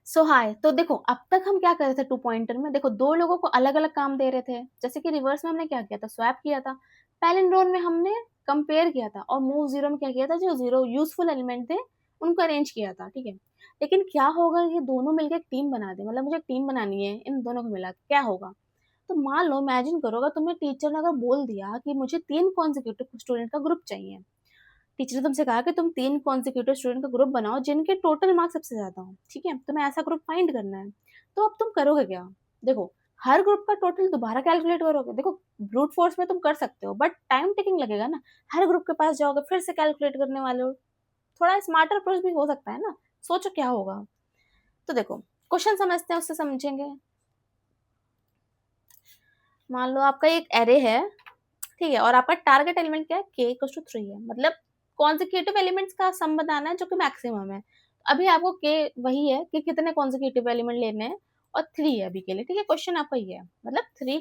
सो हाय, तो देखो अब तक हम क्या कर रहे थे टू पॉइंटर में। देखो दो लोगों को अलग अलग काम दे रहे थे, जैसे कि रिवर्स में हमने क्या किया था, स्वैप किया था। पैलिंड्रोम में हमने कंपेयर किया था, और मूव जीरो में क्या किया था, जो जीरो यूजफुल एलिमेंट थे उनको अरेंज किया था। ठीक है, लेकिन क्या होगा, ये दोनों मिलकर एक टीम बना दे, मतलब मुझे एक टीम बनानी है इन दोनों को मिला, क्या होगा। तो मान लो, इमेजिन करो, अगर तुम्हें टीचर ने अगर बोल दिया कि मुझे 3 कॉन्जिक्यूटिव स्टूडेंट का ग्रुप चाहिए। टीचर ने तुमसे कहा कि तुम 3 कॉन्जिक्यूटिव स्टूडेंट का ग्रुप बनाओ जिनके टोटल मार्क्स सबसे ज्यादा हो। ठीक है, तुम्हें ऐसा ग्रुप फाइंड करना है। तो अब तुम करोगे क्या। देखो, हर ग्रुप का टोटल दोबारा कैलकुलेट करोगे। देखो, ब्रूट फोर्स में तुम कर सकते हो, बट टाइम टेकिंग लगेगा ना। हर ग्रुप के पास जाओगे, फिर से कैलकुलेट करने वाले हो। थोड़ा स्मार्टर अप्रोच भी हो सकता है ना। सोचो क्या होगा। तो देखो, क्वेश्चन समझते हैं, उससे समझेंगे। मान लो आपका एक एरे है, ठीक है, और आपका टारगेट एलिमेंट क्या है, के इक्वल टू 3 है। मतलब कॉन्जिक्यूटिव एलिमेंट्स का सम बताना है जो कि मैक्सिमम है। अभी आपको के वही है कि कितने कॉन्जिक्यूटिव एलिमेंट लेने हैं, और 3 है अभी के लिए। ठीक है, क्वेश्चन आपका ये है, मतलब 3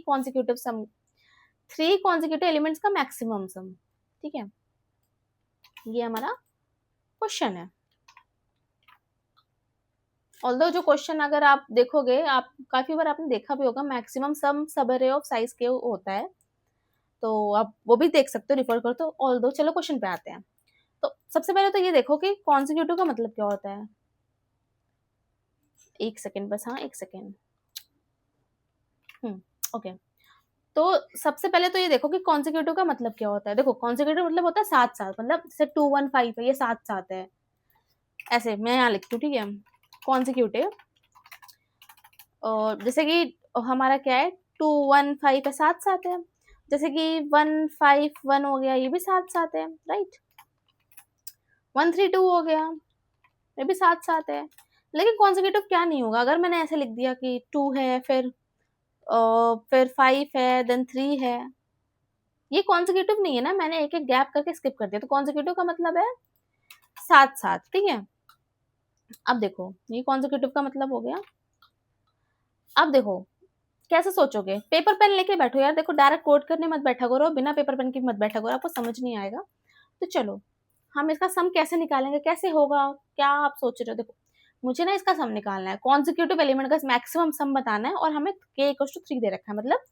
कॉन्जिक्यूटिव एलिमेंट्स का मैक्सिमम सम। ठीक है, ये हमारा क्वेश्चन है। ऑल्दो जो क्वेश्चन अगर आप देखोगे, आप काफी बार आपने देखा भी होगा, मैक्सिमम सम सब अरे ऑफ साइज के होता है। तो आप वो भी देख सकते हो, रिफर करो। तो ऑल्दो चलो क्वेश्चन पे आते हैं। तो सबसे पहले तो ये देखो कि कॉन्जिक्यूटिव का मतलब क्या होता है। एक सेकेंड बस, हाँ एक सेकेंड। ओके। तो सबसे पहले तो ये देखो कि कॉन्जिक्यूटिव का मतलब क्या होता है। देखो, कॉन्जिक्यूटिव मतलब होता है साथ साथ, मतलब जैसे 2 1 5 है, ये साथ साथ है। ऐसे मैं यहाँ लिखती हूँ, ठीक है। कॉन्जिक्यूटिव, और जैसे कि हमारा क्या है, 2 1 5 है, साथ साथ है। जैसे कि 1 5 1 हो गया, ये भी साथ साथ है, राइट। 1 3 2 हो गया, ये भी साथ साथ है। लेकिन कॉन्जिक्यूटिव क्या नहीं होगा, अगर मैंने ऐसे लिख दिया कि 2 है, फिर 5 है, देन 3 है, ये कॉन्जिक्यूटिव नहीं है ना। मैंने एक एक गैप करके स्किप कर दिया। तो कॉन्जिक्यूटिव का मतलब है साथ साथ। ठीक है, अब देखो, ये कॉन्जिक्यूटिव का मतलब हो गया। अब देखो कैसे सोचोगे, पेपर पेन लेके बैठो यार। देखो, डायरेक्ट कोड करने मत बैठा करो, बिना पेपर पेन के मत बैठा करो, आपको समझ नहीं आएगा। तो चलो, हम इसका सम कैसे निकालेंगे, कैसे होगा, क्या आप सोच रहे हो। देखो, मुझे ना इसका सम निकालना है, कॉन्जिक्यूटिव एलिमेंट का मैक्सिमम सम बताना है, और हमें के इक्वल टू 3 दे रखा है, मतलब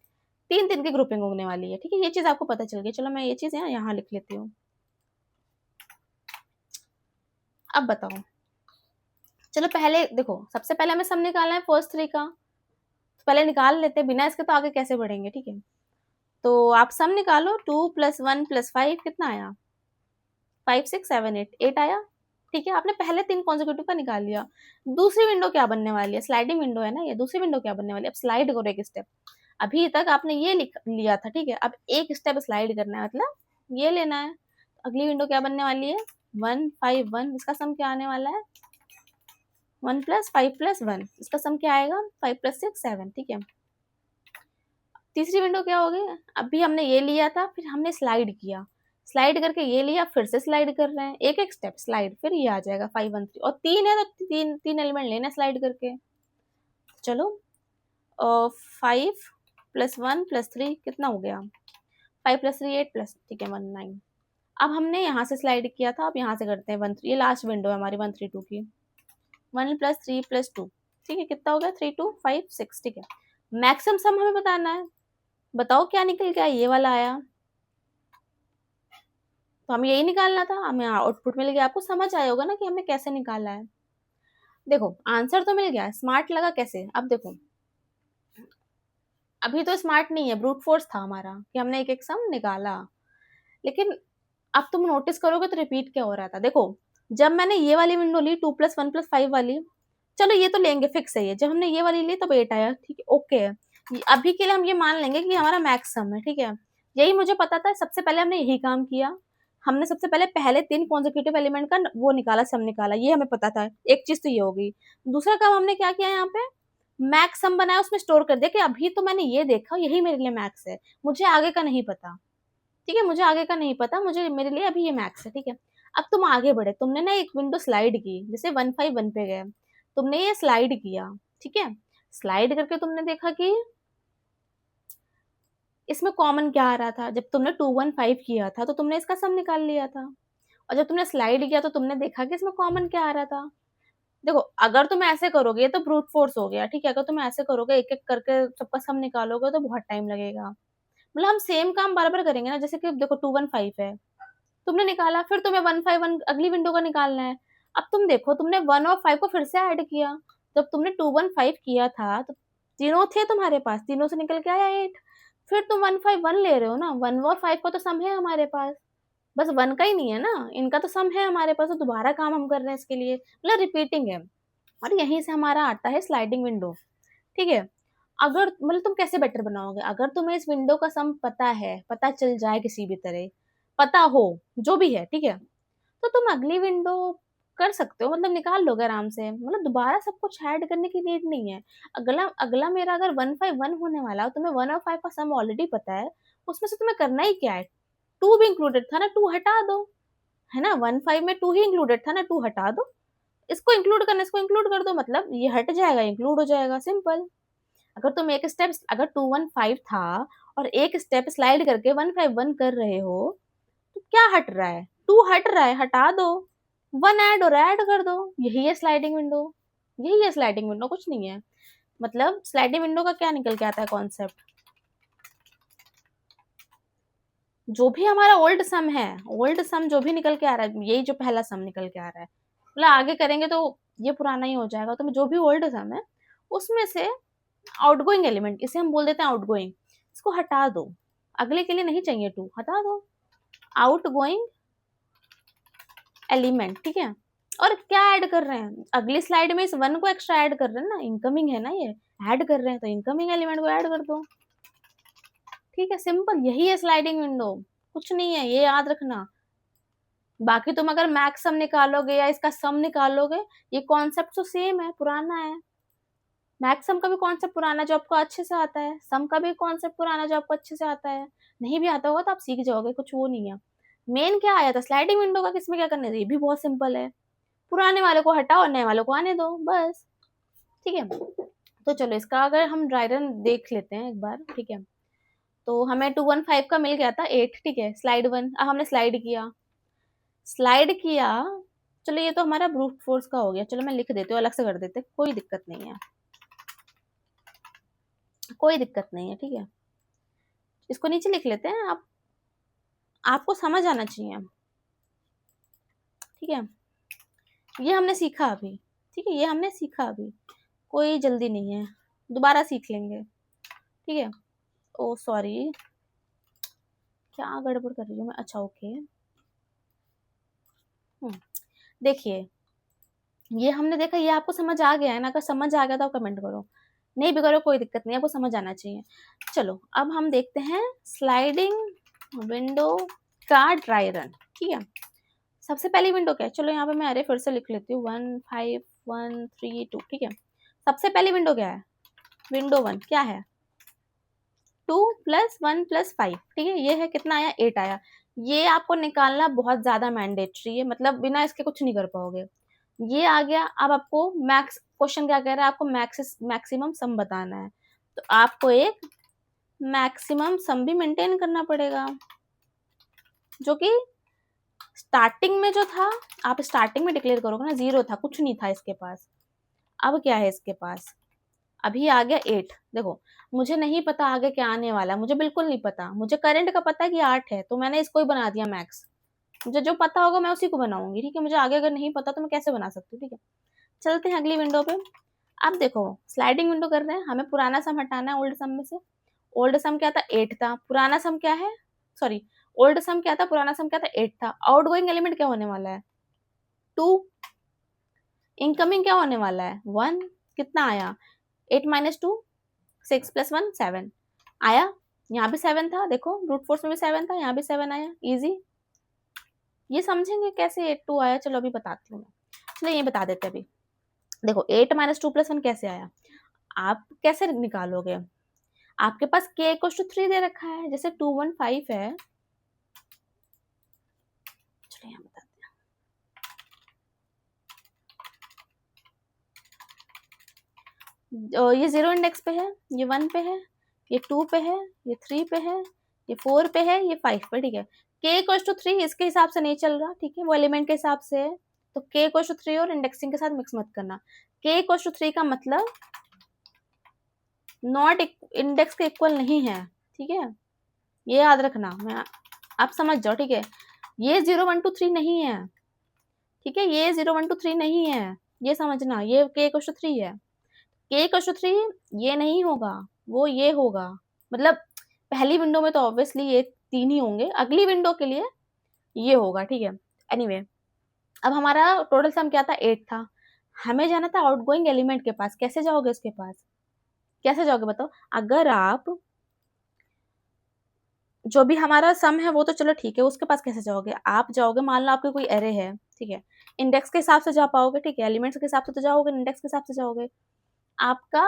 3 3 की ग्रुपिंग होने वाली है। ठीक है, ये चीज आपको पता चल गई। चलो मैं ये चीज यहाँ लिख लेती हूँ। अब बताओ, चलो पहले देखो, सबसे पहले हमें सम निकालना है फर्स्ट 3 का। तो पहले निकाल लेते हैं, बिना इसके तो आगे कैसे बढ़ेंगे। ठीक है, तो आप सम निकालो। 2 + 1 + 5 कितना आया, 5 6 7 8 आया। ठीक है, आपने पहले 3 कॉन्जिक्यूटिव का निकाल लिया। दूसरी विंडो क्या बनने वाली है, स्लाइडिंग विंडो है ना ये। दूसरी विंडो क्या बनने वाली है, अब स्लाइड करो एक स्टेप। अभी तक आपने ये लिख लिया था, ठीक है, अब एक स्टेप स्लाइड करना है, मतलब ये लेना है। अगली विंडो क्या बनने वाली है, 1 5 1। इसका सम क्या आने वाला है, 1 + 5 + 1। इसका सम क्या आएगा, 5 + 6 7। ठीक है, तीसरी विंडो क्या होगी, अभी हमने ये लिया था, फिर हमने स्लाइड किया, स्लाइड करके ये लिया, फिर से स्लाइड कर रहे हैं, एक एक स्टेप स्लाइड, फिर ये आ जाएगा 5 1 3। और 3 है तो तीन एलिमेंट लेना स्लाइड करके। चलो, 5 + 1 + 3 कितना हो गया, 5 + 3 8 प्लस, ठीक है, 1 9। अब हमने यहाँ से स्लाइड किया था, अब यहाँ से करते हैं 1 3। ये लास्ट विंडो है हमारी 1 3 2 की। 1 + 3 + 2, ठीक है, कितना हो गया, 3 2 5 6। ठीक है, मैक्सिमम सम हमें बताना है। बताओ क्या निकल गया, ये वाला आया। तो हमें यही निकालना था, हमें आउटपुट मिल गया। आपको समझ आया होगा ना कि हमने कैसे निकाला है। देखो, आंसर तो मिल गया, स्मार्ट लगा कैसे। अब देखो, अभी तो स्मार्ट नहीं है, ब्रूट फोर्स था हमारा कि हमने एक एक सम निकाला। लेकिन अब तुम नोटिस करोगे तो रिपीट क्या हो रहा था। देखो, जब मैंने ये वाली विंडो ली, 2 + 1 + 5 वाली, चलो ये तो लेंगे, फिक्स है ये। जब हमने ये वाली ली तब 8 आया, ठीक है, ओके है। अभी के लिए हम ये मान लेंगे कि हमारा मैक्स सम है। ठीक है, यही मुझे पता था, सबसे पहले हमने यही काम किया। हमने सबसे पहले 3 कॉन्जिक्यूटिव एलिमेंट का वो निकाला, सम निकाला, ये हमें पता था। एक चीज तो ये हो गई। दूसरा काम हमने क्या किया, यहाँ पे मैक्स सम बनाया, उसमें स्टोर कर दिया कि अभी तो मैंने ये देखा, यही मेरे लिए मैक्स है, मुझे आगे का नहीं पता। ठीक है, मुझे आगे का नहीं पता, मुझे मेरे लिए अभी ये मैक्स है। ठीक है, अब तुम आगे बढ़े, तुमने ना एक विंडो स्लाइड की, जैसे 1 5 1 पे गए, तुमने ये स्लाइड किया। ठीक है, स्लाइड करके तुमने देखा कि इसमें कॉमन क्या आ रहा था। जब तुमने 2 1 5 किया था तो तुमने इसका सम निकाल लिया था, और जब तुमने स्लाइड किया तो तुमने देखा कि इसमें कॉमन क्या आ रहा था, देखो अगर तुम ऐसे करोगे ये तो ब्रूट फोर्स हो गया, ठीक है, अगर तुम ऐसे करोगे एक एक करके सबका सम निकालोगे तो बहुत टाइम लगेगा। मतलब हम सेम काम बार बार करेंगे ना, जैसे कि देखो 215 है, तुमने निकाला, फिर तुम्हें 151 अगली विंडो का निकालना है। अब तुम देखो तुमने 1 और 5 को फिर से ऐड किया, जब तुमने 215 किया था तो तीनों थे तुम्हारे पास, तीनों से निकल के आया 8। फिर तुम 151 ले रहे हो ना, 1 और 5 का तो सम है हमारे पास, बस 1 का ही नहीं है ना, इनका तो सम है हमारे पास, तो दोबारा काम हम कर रहे हैं इसके लिए, मतलब रिपीटिंग है। और यहीं से हमारा आता है स्लाइडिंग विंडो, ठीक है। अगर मतलब तुम कैसे बेटर बनाओगे, अगर तुम्हें इस विंडो का सम पता है, पता चल जाए किसी भी तरह, पता हो जो भी है, ठीक है, तो तुम अगली विंडो कर सकते हो, मतलब निकाल लोगे आराम से, मतलब दोबारा सब कुछ ऐड करने की नीड नहीं है। अगला अगला मेरा अगर 151 होने वाला हो, तुम्हें 1 और 5 का सम ऑलरेडी पता है, उसमें से तुम्हें करना ही क्या है, 2 भी इंक्लूडेड था ना, 2 हटा दो, है ना, 15 में 2 ही इंक्लूडेड था ना, 2 हटा दो, इसको इंक्लूड करना, इसको इंक्लूड कर दो, मतलब ये हट जाएगा, इंक्लूड हो जाएगा, सिंपल। अगर तुम एक स्टेप, अगर 215 था और एक स्टेप स्लाइड करके 151 कर रहे हो, तो क्या हट रहा है, 2 हट रहा है, हटा दो, 1 ऐड हो रहा है, ऐड कर दो, यही है स्लाइडिंग विंडो, यही है स्लाइडिंग विंडो, कुछ नहीं है। मतलब स्लाइडिंग विंडो का क्या निकल के आता है कॉन्सेप्ट, जो भी हमारा ओल्ड सम है, ओल्ड सम जो भी निकल के आ रहा है, यही जो पहला सम निकल के आ रहा है, मतलब आगे करेंगे तो ये पुराना ही हो जाएगा, तो जो भी ओल्ड सम है उसमें से आउटगोइंग एलिमेंट, इसे हम बोल देते हैं आउटगोइंग, इसको हटा दो, अगले के लिए नहीं चाहिए 2, हटा दो, आउटगोइंग एलिमेंट, ठीक है। और क्या ऐड कर रहे हैं, अगली स्लाइड में इस 1 को एक्स्ट्रा ऐड कर रहे हैं ना, इनकमिंग है ना ये, ऐड कर रहे हैं तो इनकमिंग एलिमेंट को ऐड कर दो, ठीक है, सिंपल, यही है स्लाइडिंग विंडो, कुछ नहीं है, ये याद रखना। बाकी तुम अगर मैक्स सम निकालोगे या इसका सम निकालोगे, ये कॉन्सेप्ट तो सेम है, पुराना है, मैक्स सम का भी कॉन्सेप्ट पुराना जो आपको अच्छे से आता है, सम का भी कॉन्सेप्ट पुराना जो आपको अच्छे से आता है, नहीं भी आता होगा तो आप सीख जाओगे, कुछ वो नहीं है। मेन क्या आया था स्लाइडिंग विंडो का, किसमें क्या करने, ये भी बहुत सिंपल है, पुराने वाले को हटाओ और नए वालों को आने दो, बस, ठीक है। तो चलो इसका अगर हम ड्राई रन देख लेते हैं एक बार, ठीक है। तो हमें 215 का मिल गया था 8, ठीक है, स्लाइड 1, अब हमने स्लाइड किया, स्लाइड किया, चलो ये तो हमारा ब्रूट फोर्स का हो गया, चलो मैं लिख देती हूँ, अलग से कर देते, कोई दिक्कत नहीं है, कोई दिक्कत नहीं है, ठीक है, इसको नीचे लिख लेते हैं, आप आपको समझ आना चाहिए, ठीक है, ये हमने सीखा अभी, ठीक है, ये हमने सीखा अभी, कोई जल्दी नहीं है, दोबारा सीख लेंगे, ठीक है। ओ सॉरी, क्या गड़बड़ कर रही हूँ मैं, अच्छा ओके, देखिए ये हमने देखा, ये आपको समझ आ गया है ना, अगर समझ आ गया तो आप कमेंट करो, नहीं भी करो कोई दिक्कत नहीं, आपको समझ आना चाहिए। चलो अब हम देखते हैं स्लाइडिंग विंडो का ड्राई रन, ठीक है। सबसे पहली विंडो क्या है, चलो यहाँ पे मैं अरे फिर से लिख लेती हूँ, 1 5 1 3 2, ठीक है। सबसे पहली विंडो क्या है, विंडो 1 क्या है, 2 + 1 + 5, ठीक है, ये है कितना आया, 8 आया। ये आपको निकालना बहुत ज्यादा मैंडेटरी है, मतलब बिना इसके कुछ नहीं कर पाओगे। ये आ गया, अब आपको मैक्स क्वेश्चन क्या कह रहा है, आपको मैक्सिमम सम बताना है, तो आपको एक मैक्सिमम सम भी मेंटेन करना पड़ेगा, जो कि स्टार्टिंग में जो था, आप स्टार्टिंग में डिक्लेयर करोगे ना, 0 था, कुछ नहीं था इसके पास, अब क्या है इसके पास, अभी आ गया 8, देखो मुझे नहीं पता आगे क्या आने वाला, मुझे बिल्कुल नहीं पता, मुझे करंट का पता है कि 8 है, तो मैंने इसको ही बना दिया मैक्स, मुझे जो पता होगा मैं उसी को बनाऊंगी, ठीक है, मुझे आगे अगर नहीं पता तो मैं कैसे बना सकती हूँ, ठीक है। चलते हैं अगली विंडो पे, अब देखो स्लाइडिंग विंडो कर रहे हैं, हमें पुराना सम हटाना है ओल्ड सम में से, ओल्ड सम क्या था, 8 था, पुराना सम क्या है, सॉरी ओल्ड सम क्या था, पुराना सम क्या था, 8 था, आउटगोइंग एलिमेंट क्या होने वाला है, 2, इनकमिंग क्या होने वाला है, 1, कितना आया, 8 - 2 6 + 1 7 आया, यहाँ भी 7 था, देखो ब्रूट फोर्स में भी 7 था, यहाँ भी 7 आया, इजी। ये समझेंगे कैसे 8 2 आया, चलो अभी बताती हूँ मैं, चलो ये बता देते अभी। देखो 8 - 2 + 1 कैसे आया, आप कैसे निकालोगे, आपके पास k = 3 दे रखा है, जैसे 215 है, चलो यहाँ बताते हैं, ये 0 इंडेक्स पे है, ये 1 पे है, ये 2 पे है, ये 3 पे है, ये 4 पे है, ये 5 पे, ठीक है। k = 3 इसके हिसाब से नहीं चल रहा, ठीक है, वो एलिमेंट के हिसाब से है, तो k इक्वल टू 3 और इंडेक्सिंग के साथ मिक्स मत करना। k इक्वल टू 3 का मतलब नॉट इंडेक्स के इक्वल नहीं है, ठीक है, ये याद रखना। मैं आप समझ जाओ, ठीक है, ये 0 1 2 3 नहीं है, ठीक है, ये 0 1 2 3 नहीं है, ये समझना, ये k इक्वल टू 3 है। k इक्वल टू 3 ये नहीं होगा, वो ये होगा, मतलब पहली विंडो में तो ऑब्वियसली ये 3 ही होंगे, अगली विंडो के लिए ये होगा, ठीक है। एनीवे अब हमारा टोटल सम क्या था, 8 था। हमें जाना था आउटगोइंग एलिमेंट के पास। कैसे जाओगे उसके पास, कैसे जाओगे बताओ? अगर आप जो भी हमारा सम है वो तो चलो ठीक है, उसके पास कैसे जाओगे? आप जाओगे, मान लो आपके कोई एरे है, ठीक है, इंडेक्स के हिसाब से जा पाओगे, ठीक है, एलिमेंट्स के हिसाब से तो जाओगे, इंडेक्स के हिसाब से जाओगे। आपका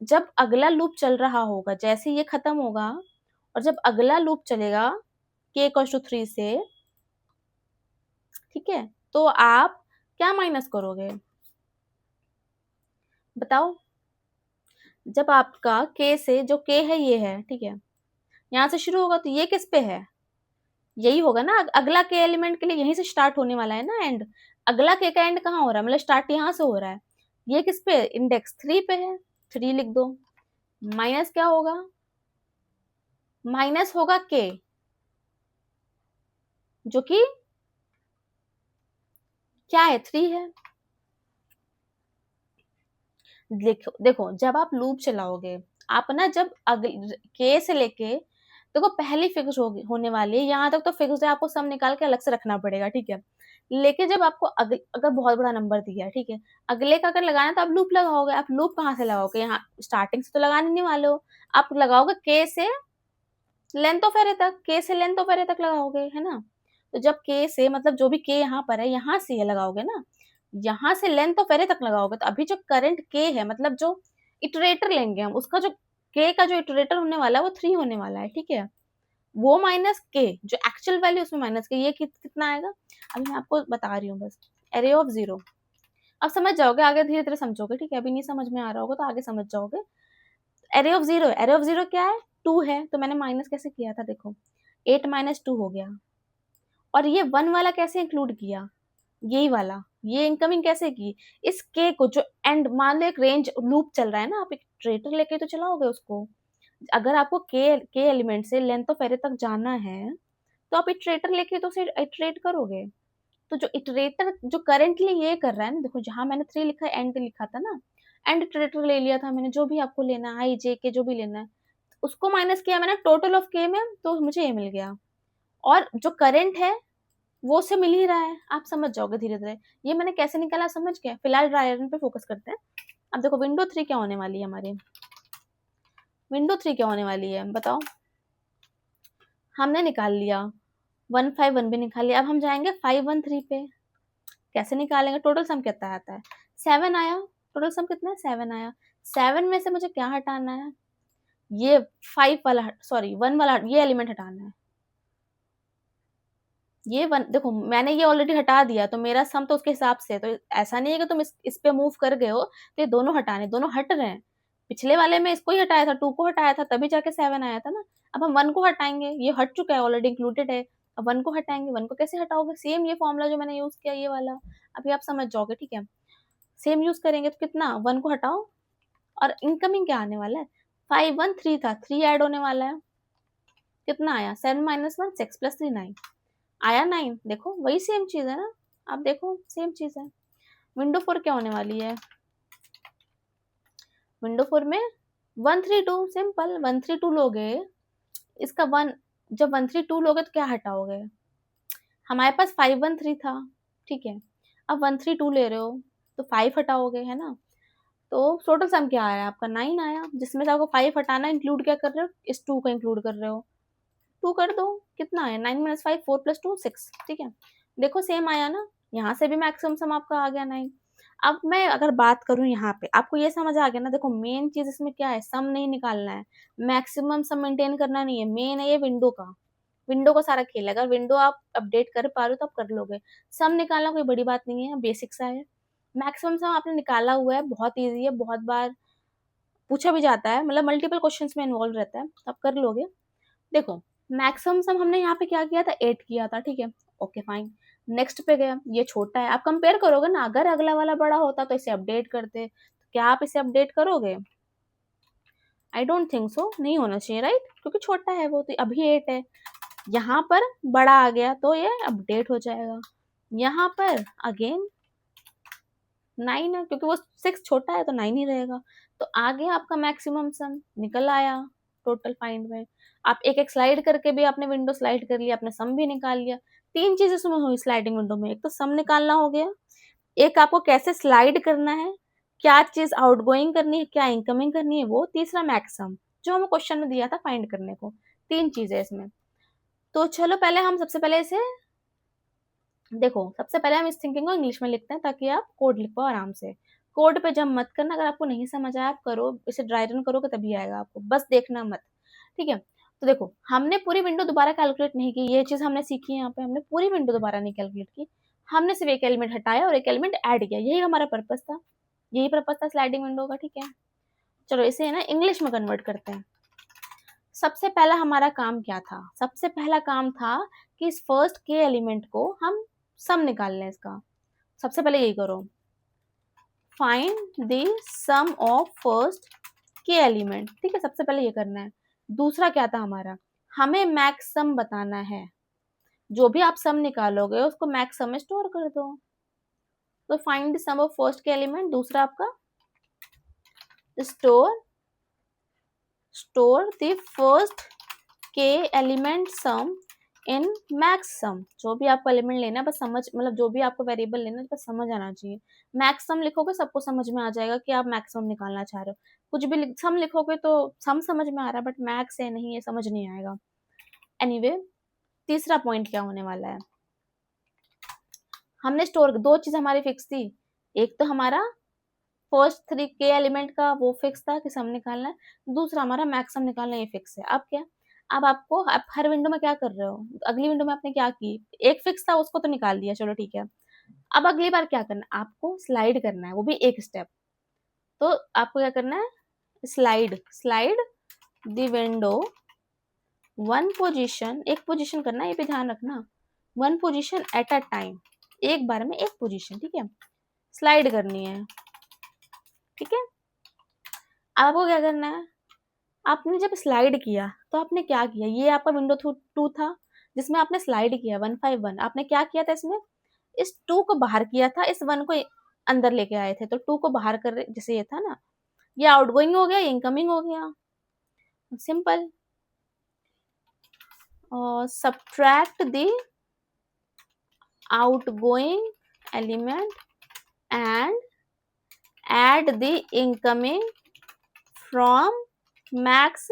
जब अगला लूप चल रहा होगा, जैसे ये खत्म होगा और जब अगला लूप चलेगा k इक्वल टू 3 से, ठीक है, तो आप क्या माइनस करोगे बताओ? जब आपका k से, जो k है ये है, ठीक है, यहाँ से शुरू होगा तो ये किस पे है, यही होगा ना, अगला k एलिमेंट के लिए यहीं से स्टार्ट होने वाला है ना एंड। अगला k का एंड कहाँ हो रहा है, मतलब स्टार्ट यहाँ से हो रहा है। ये किस पे, इंडेक्स 3 पे है, 3 लिख दो। माइनस क्या होगा, माइनस होगा k, जो कि क्या है, 3 है। देखो देखो, जब आप लूप चलाओगे, आप ना जब k से लेके, देखो पहली फिक्स होने वाली है, यहाँ तक तो फिक्स है, आपको सम निकाल के अलग से रखना पड़ेगा, ठीक है। लेकिन जब आपको अगर बहुत बड़ा नंबर दिया है, ठीक है, अगले का अगर लगाना है तो आप लूप लगाओगे। आप लूप कहाँ से लगाओगे, यहाँ स्टार्टिंग से तो लगाने नहीं वाले हो, आप लगाओगे k से लेंथ ऑफ एरे तक, k से लेंथ ऑफ एरे तक लगाओगे, है ना। तो जब k से, मतलब जो भी k यहाँ पर है, यहाँ से ये लगाओगे ना, यहाँ से लेंथ ऑफ एरे तक लगाओगे, तो अभी जो करंट k है, मतलब जो इटरेटर लेंगे हम, उसका जो k का जो इटरेटर होने वाला है वो 3 होने वाला है, ठीक है, वो माइनस k, जो एक्चुअल वैल्यू उसमें माइनस k, ये कितना आएगा अभी मैं आपको बता रही हूँ बस। एरे ऑफ 0, अब समझ जाओगे, आगे धीरे धीरे समझोगे, ठीक है, अभी नहीं समझ में आ रहा होगा तो आगे समझ जाओगे। एरे ऑफ 0, एरे ऑफ 0 क्या है, 2 है, तो मैंने माइनस कैसे किया था, देखो 8 माइनस 2 हो गया। और ये 1 वाला कैसे इंक्लूड किया, यही वाला, ये इनकमिंग कैसे की, इस k को, जो एंड मान लो एक रेंज लूप चल रहा है ना, आप एक इटरेटर लेके तो चलाओगे उसको। अगर आपको k एलिमेंट से लेंथ ऑफ एरे तक जाना है तो आप इटरेटर लेके तो उसे इटरेट करोगे। तो जो इटरेटर जो करंटली ये कर रहा है ना, देखो जहां मैंने 3 लिखा है, एंड लिखा था ना, एंड इटरेटर ले लिया था मैंने, जो भी आपको लेना है, आई जे के जो भी लेना है, उसको माइनस किया मैंने टोटल ऑफ k में, तो मुझे ये मिल गया। और जो करंट है वो उससे मिल ही रहा है, आप समझ जाओगे धीरे धीरे। ये मैंने कैसे निकाला समझ गए। फिलहाल ड्राई आयरन पे फोकस करते हैं। अब देखो विंडो 3 क्या होने वाली है हमारी, विंडो 3 क्या होने वाली है बताओ। हमने निकाल लिया 151 भी निकाल लिया, अब हम जाएंगे 513 पे। कैसे निकालेंगे, टोटल सम कितना आता है, 7 आया, टोटल सम कितना है, 7 आया। 7 में से मुझे क्या हटाना है, ये 5 वाला, सॉरी 1 वाला, ये एलिमेंट हटाना है। ये 1 देखो मैंने ये ऑलरेडी हटा दिया, तो मेरा सम तो उसके हिसाब से है, तो ऐसा नहीं है कि तुम इस पे मूव कर गए हो, तो ये दोनों हटाने, दोनों हट रहे हैं। पिछले वाले में इसको ही हटाया था, 2 को हटाया था, तभी जाके 7 आया था ना। अब हम 1 को हटाएंगे, ये हट चुका है, ऑलरेडी इंक्लूडेड है। अब 1 को हटाएंगे, 1 को कैसे हटाओगे, सेम ये फॉर्मूला जो मैंने यूज किया ये वाला, अभी आप समझ जाओगे, ठीक है। सेम यूज करेंगे तो कितना, 1 को हटाओ और इनकमिंग क्या आने वाला है, 513 था, 3 ऐड होने वाला है, कितना आया, 7 माइनस 1 6 प्लस 3 9 आया, 9। देखो वही सेम चीज है ना, आप देखो सेम चीज है। विंडो 4 क्या होने वाली है, विंडो 4 में 132, सिंपल 132 लोगे, इसका 1, जब 132 लोगे तो क्या हटाओगे, हमारे पास 513 था, ठीक है, अब 132 ले रहे हो तो 5 हटाओगे, है ना। तो टोटल सम क्या आया आपका, 9 आया, जिसमें से आपको 5 हटाना, इंक्लूड क्या कर रहे हो, इस 2 को इंक्लूड कर रहे हो, 2 कर दो, कितना आया, 9 माइनस 5 4 प्लस 2 6, ठीक है। देखो सेम आया ना, यहाँ से भी मैक्सिमम सम आपका आ गया 9। अब मैं अगर बात करूँ यहाँ पे, आपको ये समझ आ गया ना, देखो मेन चीज इसमें क्या है, सम नहीं निकालना है, मैक्सिमम सम मेंटेन करना नहीं है, मेन है ये विंडो का, विंडो का सारा खेल है। अगर विंडो आप अपडेट कर पा रहे हो तो आप कर लोगे, सम निकालना कोई बड़ी बात नहीं है, बेसिक सा है। मैक्सिमम सम आपने निकाला हुआ है, बहुत ईजी है, बहुत बार पूछा भी जाता है, मतलब मल्टीपल क्वेश्चंस में इन्वॉल्व रहता है, तो आप कर लोगे। देखो मैक्सिमम सम हमने यहाँ पे क्या किया था, 8 किया था, ठीक है, ओके फाइन। नेक्स्ट पे गया, ये छोटा है, आप कंपेयर करोगे ना, अगर अगला वाला बड़ा होता तो इसे अपडेट करते, क्या आप इसे अपडेट करोगे? आई डोंट थिंक सो, नहीं होना चाहिए राइट, क्योंकि छोटा है वो, तो अभी 8 है, यहाँ पर बड़ा आ गया तो ये अपडेट हो जाएगा, यहाँ पर अगेन 9 है, क्योंकि वो 6 छोटा है तो 9 ही रहेगा। तो आ गया आपका मैक्सिमम सम, निकल आया टोटल फाइंड में। आप एक एक स्लाइड करके भी आपने विंडो स्लाइड कर लिया, आपने सम भी निकाल लिया। 3 चीजें उसमें हुई स्लाइडिंग विंडो में, एक तो सम निकालना हो गया, एक आपको कैसे स्लाइड करना है, क्या चीज आउटगोइंग करनी है, क्या इनकमिंग करनी है, वो तीसरा मैक्सम जो हमें क्वेश्चन में दिया था फाइंड करने को। 3 चीजें इसमें। तो चलो पहले हम सबसे पहले इसे देखो, सबसे पहले हम इस थिंकिंग को इंग्लिश में लिखते हैं ताकि आप कोड लिख पाओ आराम से। कोड पे जब मत करना, अगर आपको नहीं समझ आया आप करो, इसे ड्राई रन करोगे तभी आएगा आपको, बस देखना मत, ठीक है। तो देखो, हमने पूरी विंडो दोबारा कैलकुलेट नहीं की, ये चीज हमने सीखी है यहाँ पे, हमने पूरी विंडो दोबारा नहीं कैलकुलेट की, हमने सिर्फ एक एलिमेंट हटाया और एक एलिमेंट ऐड किया, यही हमारा पर्पस था, यही पर्पस था स्लाइडिंग विंडो का, ठीक है। चलो इसे है ना इंग्लिश में कन्वर्ट करते हैं। सबसे पहला हमारा काम क्या था? सबसे पहला काम था कि इस फर्स्ट के एलिमेंट को हम सम निकाल लें इसका। सबसे पहले यही करो, find the sum of first K element, ठीक है, सबसे पहले ये करना है। दूसरा क्या था हमारा, हमें मैक्स सम बताना है, जो भी आप सम निकालोगे उसको मैक्स सम में स्टोर कर दो। तो find the sum of first K element, दूसरा आपका store the first K element sum in max sum. जो भी आपको एलिमेंट लेना है बस समझ, मतलब जो भी आपको वेरिएबल लेना है बस समझ आना चाहिए। मैक्स सम लिखोगे सबको समझ में आ जाएगा कि आप मैक्स सम निकालना चाह रहे हो, कुछ भी सम लिखोगे तो सम समझ में आ रहा है बट मैक्स है नहीं, ये समझ नहीं आएगा। एनीवे, तीसरा पॉइंट क्या होने वाला है, हमने स्टोर, दो चीज हमारी फिक्स थी, एक तो हमारा फर्स्ट 3 के एलिमेंट का वो फिक्स था कि सम निकालना है, दूसरा हमारा मैक्सिमम निकालना, ये फिक्स है। अब क्या, अब आपको, आप हर विंडो में क्या कर रहे हो, अगली विंडो में आपने क्या की, एक फिक्स था उसको तो निकाल दिया, चलो ठीक है। अब अगली बार क्या करना है, आपको स्लाइड करना है, वो भी एक स्टेप। तो आपको क्या करना है, slide the window one position, एक पोजिशन करना है, ये भी ध्यान रखना, one position at a time, एक बार में एक पोजिशन, ठीक है, स्लाइड करनी है, ठीक है। अब आपको क्या करना है, आपने जब स्लाइड किया तो आपने क्या किया, ये आपका विंडो 2 था जिसमें आपने स्लाइड किया 151, आपने क्या किया था इसमें, इस 2 को बाहर किया था, इस 1 को अंदर लेके आए थे, तो 2 को बाहर कर, जैसे ये था ना, ये आउटगोइंग हो गया, ये इनकमिंग हो गया, सिंपल। और subtract the outgoing element and add the incoming from max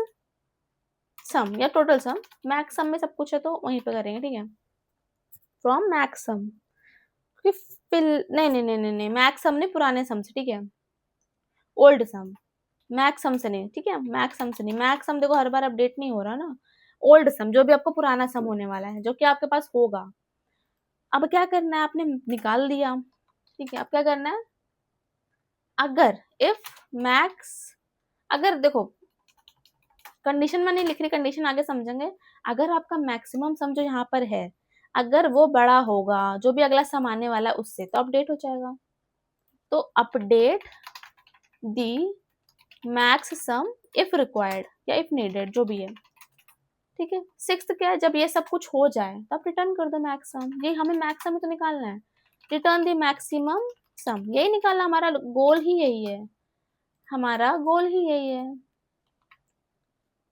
sum या टोटल सम, मैक्स सम में सब कुछ है तो वहीं पे करेंगे, ठीक है, फ्रॉम मैक्स सम, फिल नहीं नहीं नहीं नहीं नहीं, मैक्स सम नहीं, पुराने सम से, ठीक है, ओल्ड सम, मैक्स सम से नहीं, ठीक है, मैक्स सम से नहीं, मैक्स सम देखो हर बार अपडेट नहीं हो रहा ना, ओल्ड सम जो भी आपको पुराना सम होने वाला है, जो कि आपके पास होगा। अब क्या करना है, आपने निकाल दिया, ठीक है, अब क्या करना है, अगर इफ मैक्स, अगर देखो कंडीशन में नहीं लिख रही, कंडीशन आगे समझेंगे, अगर आपका मैक्सिमम सम जो यहाँ पर है अगर वो बड़ा होगा जो भी अगला सम आने वाला है उससे, तो अपडेट हो जाएगा। तो update the max sum if required या इफ नीडेड, जो भी है, ठीक है। सिक्स्थ क्या है, जब ये सब कुछ हो जाए तब रिटर्न कर दो मैक्स सम, ये हमें मैक्स सम ही तो निकालना है, रिटर्न दी मैक्सिमम सम, यही निकालना, हमारा गोल ही यही है, हमारा गोल ही यही है।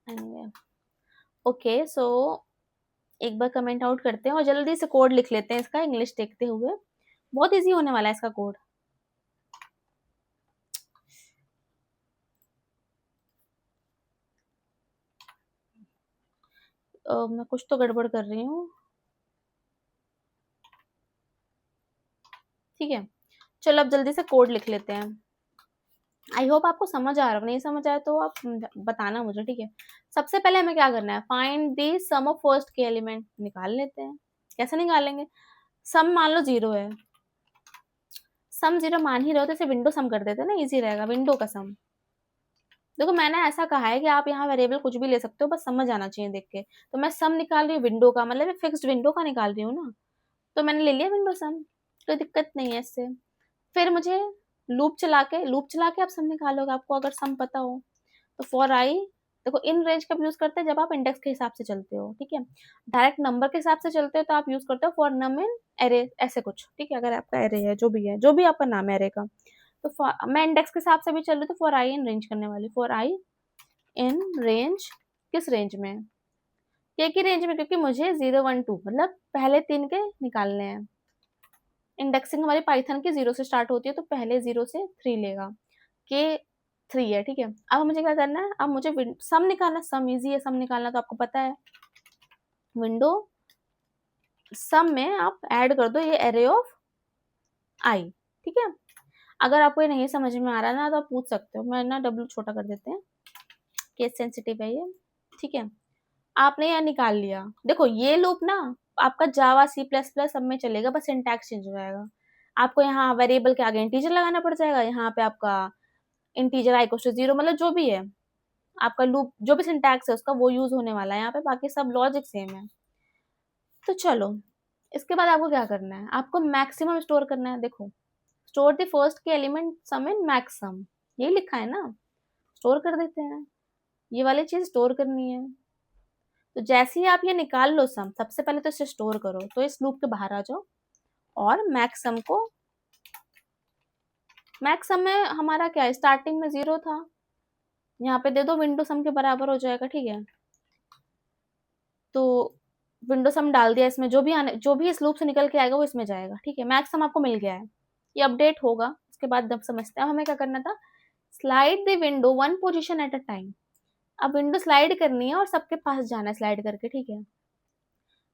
एनीवे, ओके, सो एक बार कमेंट आउट करते हैं और जल्दी से कोड लिख लेते हैं इसका, इंग्लिश देखते हुए, बहुत इजी होने वाला है इसका कोड। मैं कुछ तो गड़बड़ कर रही हूँ, ठीक है, चलो अब जल्दी से कोड लिख लेते हैं। आई होप आपको समझ आ रहा हो, नहीं समझ आया तो आप बताना मुझे, ठीक है। सबसे पहले हमें क्या करना है, find the sum of first K element, निकाल लेते हैं। कैसे निकालेंगे, सम मान लो 0 है, सम 0 मान ही रहे हो तो इसे विंडो सम कर देते हैं ना, इजी रहेगा, विंडो का सम। देखो मैंने ऐसा कहा है कि आप यहाँ वेरिएबल कुछ भी ले सकते हो, बस समझ आना चाहिए देख के, तो मैं सम निकाल रही हूँ विंडो का, मतलब फिक्स्ड विंडो का निकाल रही हूँ ना, तो मैंने ले लिया विंडो सम, कोई दिक्कत नहीं है इससे। फिर मुझे लूप चला के आप सम निकालोगे, आपको अगर सम पता हो तो। फॉर आई, देखो इन रेंज कब यूज करते हैं, जब आप इंडेक्स के हिसाब से चलते हो, ठीक है। डायरेक्ट नंबर के हिसाब से चलते हो तो आप यूज करते हो फॉर नम इन एरे, ऐसे कुछ, ठीक है। अगर आपका एरे है, जो भी है, जो भी आपका नाम है एरे का, तो मैं इंडेक्स के हिसाब से भी चल रही हूँ, तो फॉर आई इन रेंज करने वाली, फॉर आई इन रेंज, किस रेंज में, के की रेंज में, क्योंकि मुझे 0 1 2 मतलब पहले 3 के निकालने हैं। इंडेक्सिंग हमारी पाइथन की 0 से स्टार्ट होती है, तो पहले 0 से 3 लेगा, के 3 है, ठीक है। अब मुझे क्या करना है, अब मुझे सम निकालना, सम इजी है सम निकालना, तो आपको पता है। विंडो सम में आप ऐड कर दो ये एरे ऑफ आई, ठीक है। अगर आपको ये नहीं समझ में आ रहा ना, तो आप पूछ सकते हो, मैं ना डब्ल्यू छोटा कर देते हैं, केस सेंसिटिव है ये, ठीक है। आपने यहाँ निकाल लिया, देखो ये लूप ना आपका जावा सी प्लस प्लस सब में चलेगा, बस सिंटैक्स चेंज हो जाएगा। आपको यहाँ वेरिएबल के आगे इंटीजर लगाना पड़ जाएगा, यहाँ पे आपका इंटीजर आई इक्वल्स टू 0, मतलब जो भी है आपका लूप, जो भी सिंटैक्स है उसका वो यूज होने वाला है यहाँ पे, बाकी सब लॉजिक सेम है। तो चलो, इसके बाद आपको क्या करना है, आपको मैक्सिमम स्टोर करना है। देखो, store the first K element sum in Maxam, यही लिखा है ना, स्टोर कर देते हैं, ये वाली चीज स्टोर करनी है। तो जैसे ही आप ये निकाल लो सम, सबसे पहले तो इसे स्टोर करो, तो इस लूप के बाहर आ जाओ और मैक्सम को, मैक्सम में हमारा क्या है, स्टार्टिंग में 0 था, यहाँ पे दे दो, विंडो सम के बराबर हो जाएगा, ठीक है। तो विंडो सम डाल दिया, इसमें जो भी इस लूप से निकल के आएगा वो इसमें जाएगा, ठीक है। मैक्स सम आपको मिल गया है, ये अपडेट होगा, उसके बाद जब समझते हैं हमें क्या करना था, slide the window 1 position at a time. अब विंडो स्लाइड करनी है और सबके पास जाना है स्लाइड करके, ठीक है।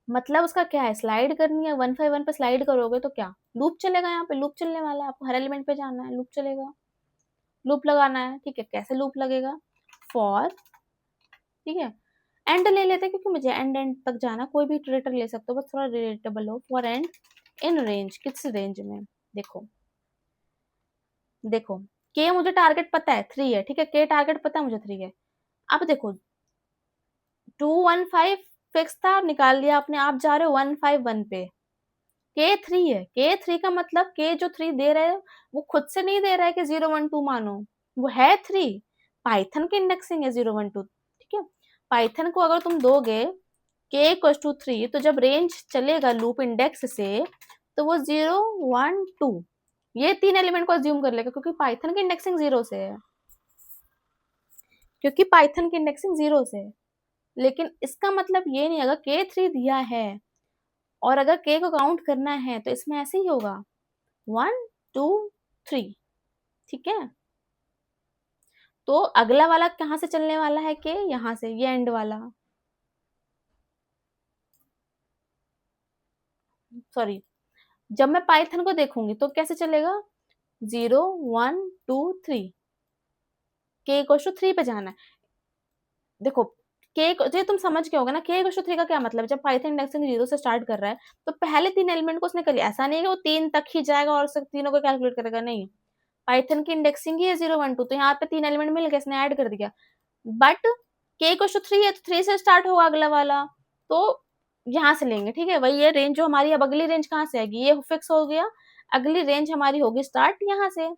मतलब उसका क्या है, स्लाइड करनी है, 1 5 1 पे स्लाइड करोगे तो क्या लूप चलेगा, यहाँ पे लूप चलने वाला है, आपको हर एलिमेंट पे जाना है, लूप चलेगा, लूप लगाना है, ठीक है। कैसे लूप लगेगा, फॉर, ठीक है, एंड ले लेते हैं, क्योंकि मुझे एंड तक जाना, कोई भी इटरेटर ले सकते हो, बस थोड़ा रिलेटेबल हो। फॉर एंड इन रेंज, किस रेंज में, देखो देखो, के मुझे टारगेट पता है 3 है, ठीक है, के टारगेट पता है मुझे 3 है। अब देखो 2 1 5 फिक्स था, आप निकाल लिया आपने, आप जा रहे हो 1 5 1 पे, के 3 है, के 3 का मतलब के जो 3 दे रहे हैं वो खुद से नहीं दे रहा है कि 0 1 2 मानो, वो है 3, पाइथन की इंडेक्सिंग है 0 1 2, ठीक है। पाइथन को अगर तुम दोगे के इक्वल टू 3, तो जब रेंज चलेगा लूप इंडेक्स से, तो वो 0 1 2 ये 3 एलिमेंट को अज्यूम कर लेगा, क्योंकि पाइथन की इंडेक्सिंग 0 से है, क्योंकि पाइथन की इंडेक्सिंग 0 से है। लेकिन इसका मतलब ये नहीं, अगर के 3 दिया है और अगर के को काउंट करना है तो इसमें ऐसे ही होगा 1 2 3, ठीक है। तो अगला वाला कहाँ से चलने वाला है, के यहाँ से, ये एंड वाला, सॉरी, जब मैं पाइथन को देखूंगी तो कैसे चलेगा, 0 1 2 3, के इक्वल टू 3 पे जाना है। देखो के, जो तुम समझ के होगा ना, के इक्वल टू 3 का क्या मतलब है, जब पाइथन इंडेक्सिंग 0 से स्टार्ट कर रहा है तो पहले 3 एलिमेंट को उसने कर लिया, ऐसा नहीं है कि वो 3 तक ही जाएगा और सब तीनों को कैलकुलेट करेगा, नहीं। पाइथन की इंडेक्सिंग ही है 0 1 2, तो यहाँ पे 3 एलिमेंट मिल गए, इसने ऐड कर दिया। बट के इक्वल टू 3 है, तो 3 से स्टार्ट होगा अगला वाला, तो यहाँ से लेंगे, ठीक है। वही ये रेंज जो हमारी, अब अगली रेंज कहाँ से आएगी, ये फिक्स हो गया, अगली रेंज हमारी होगी स्टार्ट यहाँ से।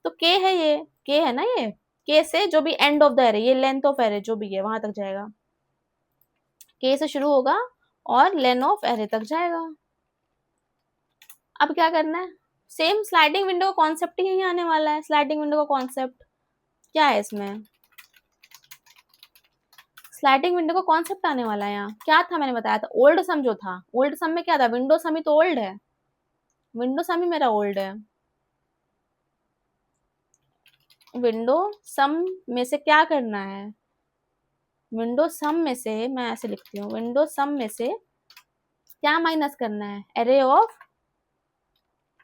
तो के है, ये के है ना, ये के से जो भी एंड ऑफ द एरे, ये लेंथ ऑफ एरे जो भी है वहां तक जाएगा, के से शुरू होगा और लेंथ ऑफ एरे तक जाएगा। अब क्या करना है, सेम स्लाइडिंग विंडो का कॉन्सेप्ट ही आने वाला है। स्लाइडिंग विंडो का कॉन्सेप्ट क्या है, इसमें स्लाइडिंग विंडो का कॉन्सेप्ट आने वाला है। यहाँ क्या था, मैंने बताया था, ओल्ड सम जो था, ओल्ड सम में क्या था, विंडो सम ही तो ओल्ड है, विंडो सम ही मेरा ओल्ड है। विंडो सम में से क्या करना है, विंडो सम में से मैं ऐसे लिखती हूँ, विंडो सम में से क्या माइनस करना है, एरे ऑफ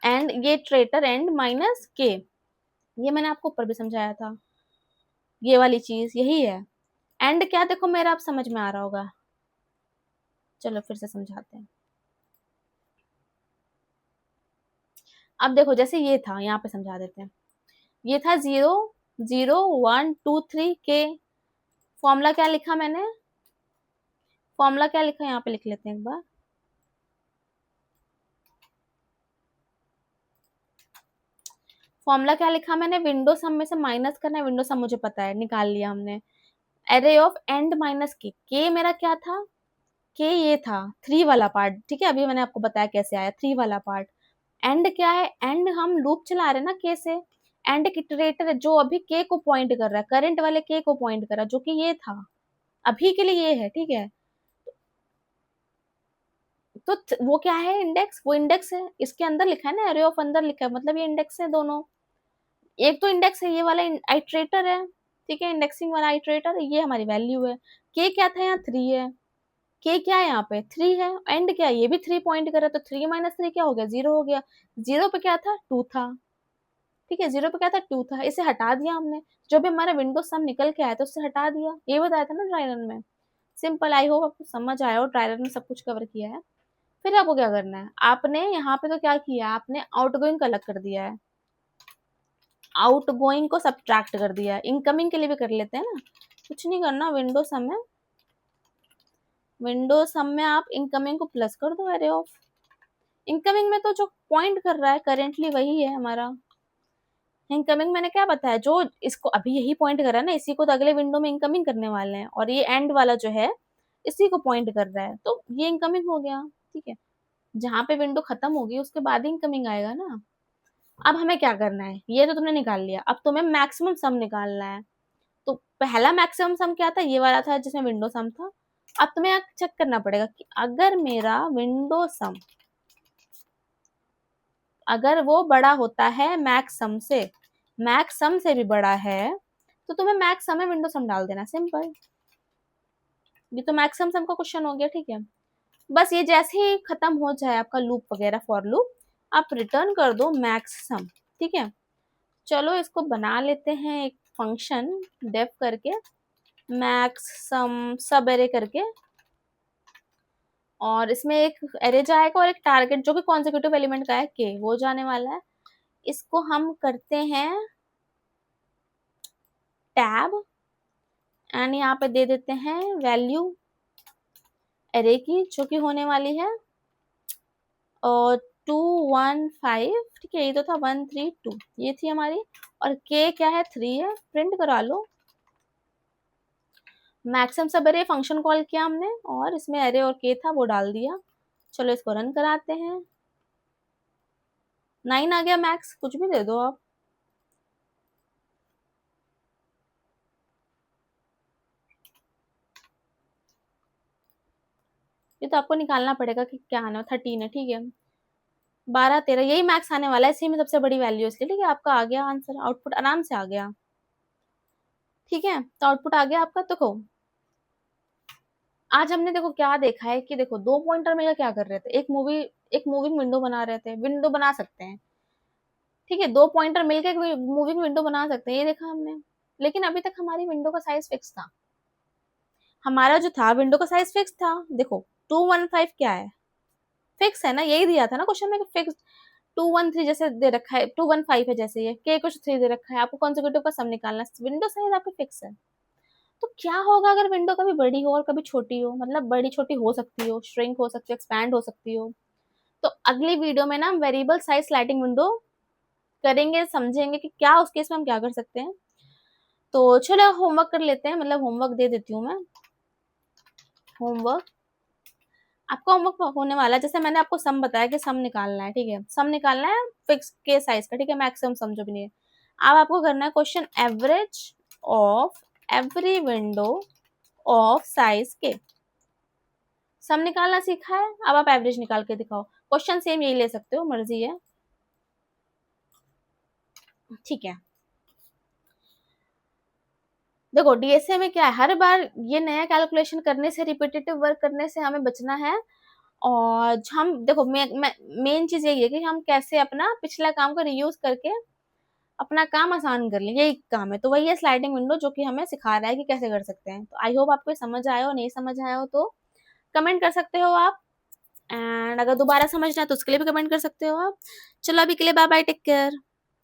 एंड, ये ट्रेटर एंड माइनस के, ये मैंने आपको ऊपर भी समझाया था, ये वाली चीज यही है। एंड क्या, देखो मेरा आप समझ में आ रहा होगा, चलो फिर से समझाते हैं। अब देखो जैसे ये था, यहाँ पे समझा देते हैं, ये था 0 0 1 2 3 के, फॉर्मूला क्या लिखा मैंने, फॉर्मूला क्या लिखा यहाँ पे लिख लेते हैं एक बार, फॉर्मूला क्या लिखा मैंने, विंडो सम में से माइनस करना है, विंडो सम मुझे पता है, निकाल लिया हमने। एरे ऑफ एंड माइनस के मेरा क्या था, के ये था 3 वाला पार्ट, ठीक है, अभी मैंने आपको बताया कैसे आया 3 वाला पार्ट। एंड क्या है, एंड हम लूप चला रहे हैं ना के से, एंड एक इटरेटर है जो अभी के को पॉइंट कर रहा है, करंट वाले के को पॉइंट कर रहा है, जो कि ये था, अभी के लिए ये है, ठीक है। तो वो क्या है, इंडेक्स, वो इंडेक्स है, इसके अंदर लिखा है ना, एरे ऑफ अंदर लिखा है, मतलब ये इंडेक्स है दोनों। एक तो इंडेक्स है, ये वाला आइट्रेटर है, ठीक है, इंडेक्सिंग वाला आइट्रेटर, ये हमारी वैल्यू है। के क्या था, यहाँ 3 है, के क्या है यहाँ पे 3 है, एंड क्या है, ये भी 3 पॉइंट कर रहा है, तो 3 माइनस 3 क्या हो गया, 0 हो गया। 0 पे क्या था, 2 था, ठीक है, 0 पे क्या था, 2 था, इसे हटा दिया हमने, जो भी हमारा विंडो सम निकल के आया था उससे हटा दिया, ये बताया था ना ड्राई रन में। सिंपल, आई होप आपको समझ आया हो, ड्राई रन में सब कुछ कवर किया है। फिर आपको क्या करना है, आपने यहाँ पे तो क्या किया, आपने आउटगोइंग का अलग कर दिया है, आउटगोइंग को सब्ट्रैक्ट कर दिया है, इनकमिंग के लिए भी कर लेते हैं ना, कुछ नहीं करना, विंडो सम में आप इनकमिंग को प्लस कर दो, एरे ऑफ इनकमिंग में तो जो पॉइंट कर रहा है करेंटली वही है हमारा। इनकमिंग मैंने क्या बताया, जो इसको अभी यही पॉइंट कर रहा है ना, इसी को तो अगले विंडो में इनकमिंग करने वाले हैं, और ये एंड वाला जो है इसी को पॉइंट कर रहा है, तो ये इनकमिंग हो गया, ठीक है। जहां पे विंडो खत्म होगी उसके बाद ही इनकमिंग आएगा ना। अब हमें क्या करना है, ये तो तुमने निकाल लिया, अब तुम्हें मैक्सिमम सम निकालना है। तो पहला मैक्सिमम सम क्या था, ये वाला था जिसमें विंडो सम था। अब तुम्हें यहाँ चेक करना पड़ेगा कि अगर मेरा विंडो सम, अगर वो बड़ा होता है मैक्स सम से, मैक्स सम से भी बड़ा है, तो तुम्हें मैक्स सम में विंडो सम डाल देना, सिंपल। ये तो मैक्सिमम सम का क्वेश्चन हो गया, ठीक है। बस ये जैसे ही खत्म हो जाए आपका लूप वगैरह, फॉर लूप, आप रिटर्न कर दो मैक्स सम, ठीक है। चलो इसको बना लेते हैं एक फंक्शन डेफ करके, मैक्स सम सब एरे करके, और इसमें एक एरे जाएगा और एक टारगेट जो कि कॉन्सेक्यूटिव एलिमेंट का है के, वो जाने वाला है। इसको हम करते हैं टैब, एंड यहाँ पे दे देते हैं वैल्यू एरे की जो कि होने वाली है और 215, ठीक है, ये तो था 132, ये थी हमारी, और के क्या है 3 है, प्रिंट करा लो। मैक्सिमम सब एरे फंक्शन कॉल किया हमने, और इसमें एरे और के था वो डाल दिया। चलो इसको रन कराते हैं, 9 आ गया मैक्स, कुछ भी दे दो आप। ये तो आपको निकालना पड़ेगा कि क्या आना है, 13 है, ठीक है, 12 13 यही मैक्स आने वाला है, इसी में सबसे बड़ी वैल्यू इसलिए, ठीक है। आपका आ गया आंसर, आउटपुट आराम से आ गया, ठीक है। तो आउटपुट आ गया आपका। देखो आज हमने देखो क्या देखा है कि देखो दो पॉइंटर में क्या कर रहे थे, एक मूविंग विंडो बना रहे थे, विंडो बना सकते हैं, ठीक है, दो पॉइंटर मिलकर एक मूविंग विंडो बना सकते हैं, ये देखा हमने। लेकिन अभी तक हमारी विंडो का साइज फिक्स था, हमारा जो था विंडो का साइज फिक्स था। देखो 215 क्या है, फिक्स है ना, यही दिया था ना क्वेश्चन में, फिक्स 213 जैसे दे रखा है, 215 है जैसे, ये के कुछ 3 दे रखा है, आपको कॉन्सेक्यूटिव का सम निकालना है, विंडो साइज आपका फिक्स है। तो क्या होगा अगर विंडो कभी बड़ी हो और कभी छोटी हो, मतलब बड़ी छोटी हो सकती हो, श्रिंक हो सकती है, एक्सपैंड हो सकती हो। तो अगली वीडियो में ना हम वेरिएबल साइज स्लाइडिंग विंडो करेंगे, समझेंगे कि क्या उस केस में हम क्या कर सकते हैं। तो चलो होमवर्क कर लेते हैं, मतलब होमवर्क दे देती हूँ मैं। होमवर्क आपका होमवर्क होने वाला है, जैसे मैंने आपको सम बताया कि सम निकालना है, ठीक है, सम निकालना है फिक्स के साइज का, ठीक है, मैक्सिमम सम जो भी नहीं है। अब आपको करना है question average of every window of size के, सम निकालना सीखा है, अब आप एवरेज निकाल के दिखाओ। क्वेश्चन सेम यही ले सकते हो, मर्जी है, ठीक है। देखो डीएसए में क्या है, हर बार ये नया कैलकुलेशन करने से, रिपीटेटिव वर्क करने से हमें बचना है। और हम देखो मेन चीज यही है कि हम कैसे अपना पिछला काम को रीयूज करके अपना काम आसान कर लें, यही काम है। तो वही है स्लाइडिंग विंडो जो कि हमें सिखा रहा है कि कैसे कर सकते हैं। तो आई होप आपको समझ आया हो, नहीं समझ आया हो तो कमेंट कर सकते हो आप, एंड अगर दोबारा समझना है तो उसके लिए भी कमेंट कर सकते हो आप। चलो अभी के लिए बाय बाय, टेक केयर।